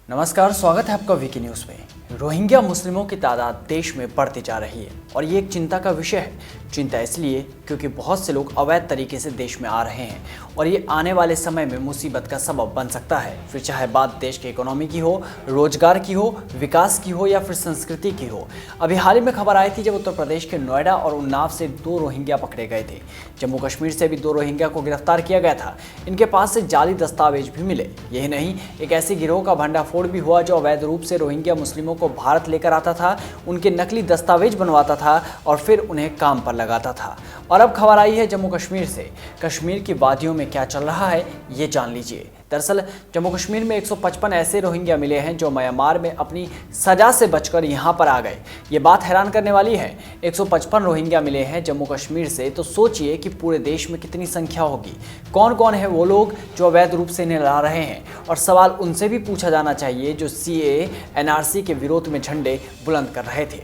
नमस्कार, स्वागत है आपका वीकी न्यूज़ में। रोहिंग्या मुस्लिमों की तादाद देश में बढ़ती जा रही है और ये एक चिंता का विषय है। चिंता इसलिए क्योंकि बहुत से लोग अवैध तरीके से देश में आ रहे हैं और ये आने वाले समय में मुसीबत का सबब बन सकता है। फिर चाहे बात देश की इकोनॉमी की हो, रोजगार की हो, विकास की हो या फिर संस्कृति की हो। अभी हाल ही में खबर आई थी जब उत्तर प्रदेश के नोएडा और उन्नाव से 2 रोहिंग्या पकड़े गए थे। जम्मू कश्मीर से भी 2 रोहिंग्या को गिरफ्तार किया गया था। इनके पास से जाली दस्तावेज भी मिले। यही नहीं, एक ऐसे गिरोह का भंडाफोड़ भी हुआ जो अवैध रूप से रोहिंग्या मुस्लिमों को भारत लेकर आता था, उनके नकली दस्तावेज बनवाता था और फिर उन्हें काम पर लगाता था। और अब खबर आई है जम्मू कश्मीर से। कश्मीर की वादियों में क्या चल रहा है ये जान लीजिए। दरअसल जम्मू कश्मीर में 155 ऐसे रोहिंग्या मिले हैं जो म्यांमार में अपनी सजा से बचकर यहाँ पर आ गए। ये बात हैरान करने वाली है। 155 रोहिंग्या मिले हैं जम्मू कश्मीर से, तो सोचिए कि पूरे देश में कितनी संख्या होगी। कौन कौन है वो लोग जो अवैध रूप से इन्हें ला रहे हैं, और सवाल उनसे भी पूछा जाना चाहिए जो CAA NRC के विरोध में झंडे बुलंद कर रहे थे।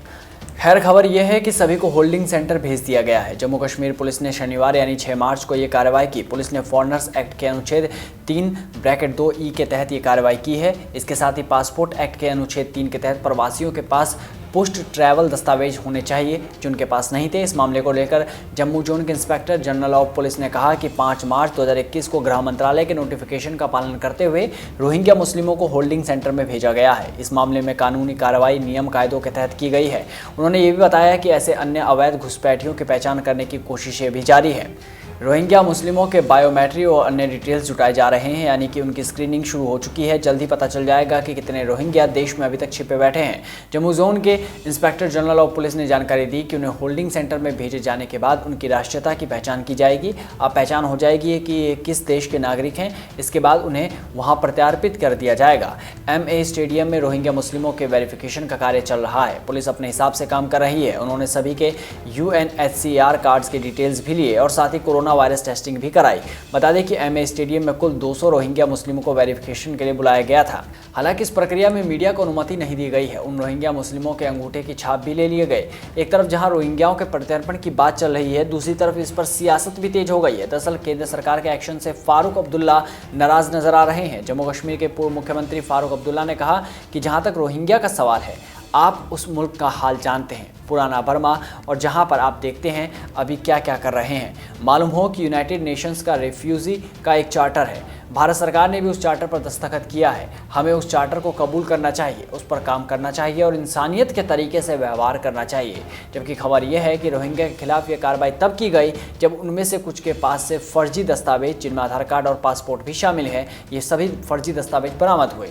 खैर, खबर यह है कि सभी को होल्डिंग सेंटर भेज दिया गया है। जम्मू कश्मीर पुलिस ने शनिवार यानी 6 मार्च को ये कार्रवाई की। पुलिस ने फॉरेनर्स एक्ट के अनुच्छेद 3(2)E के तहत ये कार्रवाई की है। इसके साथ ही पासपोर्ट एक्ट के अनुच्छेद 3 के तहत प्रवासियों के पास पोस्ट ट्रैवल दस्तावेज होने चाहिए जो उनके पास नहीं थे। इस मामले को लेकर जम्मू जोन के इंस्पेक्टर जनरल ऑफ पुलिस ने कहा कि 5 मार्च 2021 को गृह मंत्रालय के नोटिफिकेशन का पालन करते हुए रोहिंग्या मुस्लिमों को होल्डिंग सेंटर में भेजा गया है। इस मामले में कानूनी कार्रवाई नियम कायदों के तहत की गई है। उन्होंने ये भी बताया कि ऐसे अन्य अवैध घुसपैठियों की पहचान करने की कोशिशें भी जारी है। रोहिंग्या मुस्लिमों के बायोमेट्री और अन्य डिटेल्स जुटाए जा रहे हैं, यानी कि उनकी स्क्रीनिंग शुरू हो चुकी है। जल्द ही पता चल जाएगा कि कितने रोहिंग्या देश में अभी तक छिपे बैठे हैं। जम्मू जोन के इंस्पेक्टर जनरल ऑफ पुलिस ने जानकारी दी कि उन्हें होल्डिंग सेंटर में भेजे जाने के बाद उनकी राष्ट्रीयता की पहचान की जाएगी। अब पहचान हो जाएगी कि ये किस देश के नागरिक हैं। इसके बाद उन्हें वहाँ प्रत्यार्पित कर दिया जाएगा। MA स्टेडियम में रोहिंग्या मुस्लिमों के वेरिफिकेशन का कार्य चल रहा है। पुलिस अपने हिसाब से काम कर रही है। उन्होंने सभी के UNHCR कार्ड्स के डिटेल्स भी लिए और साथ ही कोरोना वायरस टेस्टिंग भी कराई। बता दें कि MA स्टेडियम में कुल 200 रोहिंग्या मुस्लिमों को वेरिफिकेशन के लिए बुलाया गया था। हालांकि इस प्रक्रिया में मीडिया को अनुमति नहीं दी गई है। उन रोहिंग्या मुस्लिमों के अंगूठे की छाप भी ले लिए गए। एक तरफ जहां रोहिंग्याओं के प्रत्यर्पण की बात चल रही है, दूसरी तरफ इस पर सियासत भी तेज हो गई है। दरअसल केंद्र सरकार के एक्शन से फारूक अब्दुल्ला नाराज नजर आ रहे हैं। जम्मू कश्मीर के पूर्व मुख्यमंत्री फारूक अब्दुल्ला ने कहा कि जहां तक रोहिंग्या का सवाल है, आप उस मुल्क का हाल जानते हैं, पुराना बर्मा, और जहां पर आप देखते हैं अभी क्या क्या कर रहे हैं। मालूम हो कि यूनाइटेड नेशंस का रेफ्यूजी का एक चार्टर है। भारत सरकार ने भी उस चार्टर पर दस्तखत किया है। हमें उस चार्टर को कबूल करना चाहिए, उस पर काम करना चाहिए और इंसानियत के तरीके से व्यवहार करना चाहिए। जबकि खबर यह है कि रोहिंग्या के खिलाफ ये कार्रवाई तब की गई जब उनमें से कुछ के पास से फर्जी दस्तावेज, जिनमें आधार कार्ड और पासपोर्ट भी शामिल है, ये सभी फर्जी दस्तावेज बरामद हुए।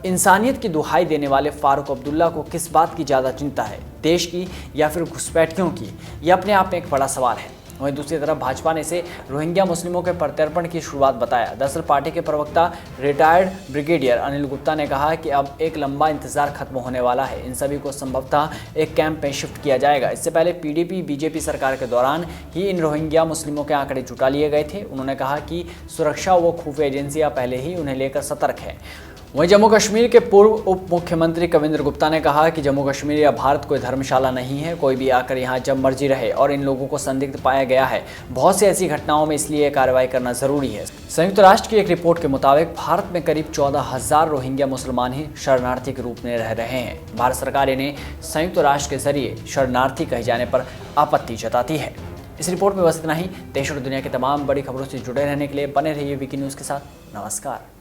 इंसानियत की दुहाई देने वाले फारूक अब्दुल्ला को किस बात की ज़्यादा चिंता है, देश की या फिर घुसपैठियों की? यह अपने आप में एक बड़ा सवाल है। वहीं दूसरी तरफ भाजपा ने इसे रोहिंग्या मुस्लिमों के प्रत्यर्पण की शुरुआत बताया। दरअसल पार्टी के प्रवक्ता रिटायर्ड ब्रिगेडियर अनिल गुप्ता ने कहा कि अब एक लंबा इंतजार खत्म होने वाला है। इन सभी को संभवतः एक कैंप में शिफ्ट किया जाएगा। इससे पहले PDP BJP सरकार के दौरान ही इन रोहिंग्या मुस्लिमों के आंकड़े जुटा लिए गए थे। उन्होंने कहा कि सुरक्षा व खुफिया एजेंसियां पहले ही उन्हें लेकर सतर्क है। वहीं जम्मू कश्मीर के पूर्व उप मुख्यमंत्री कविंद्र गुप्ता ने कहा कि जम्मू कश्मीर या भारत कोई धर्मशाला नहीं है। कोई भी आकर यहाँ जब मर्जी रहे और इन लोगों को संदिग्ध पाया गया है बहुत सी ऐसी घटनाओं में, इसलिए कार्रवाई करना जरूरी है। संयुक्त राष्ट्र की एक रिपोर्ट के मुताबिक भारत में करीब 14,000 रोहिंग्या मुसलमान ही शरणार्थी के रूप में रह रहे हैं। भारत सरकार इन्हें संयुक्त राष्ट्र के जरिए शरणार्थी कहे जाने पर आपत्ति जताती है। इस रिपोर्ट में बस इतना ही। देश और दुनिया की तमाम बड़ी खबरों से जुड़े रहने के लिए बने रहिए वीकी न्यूज़ के साथ। नमस्कार।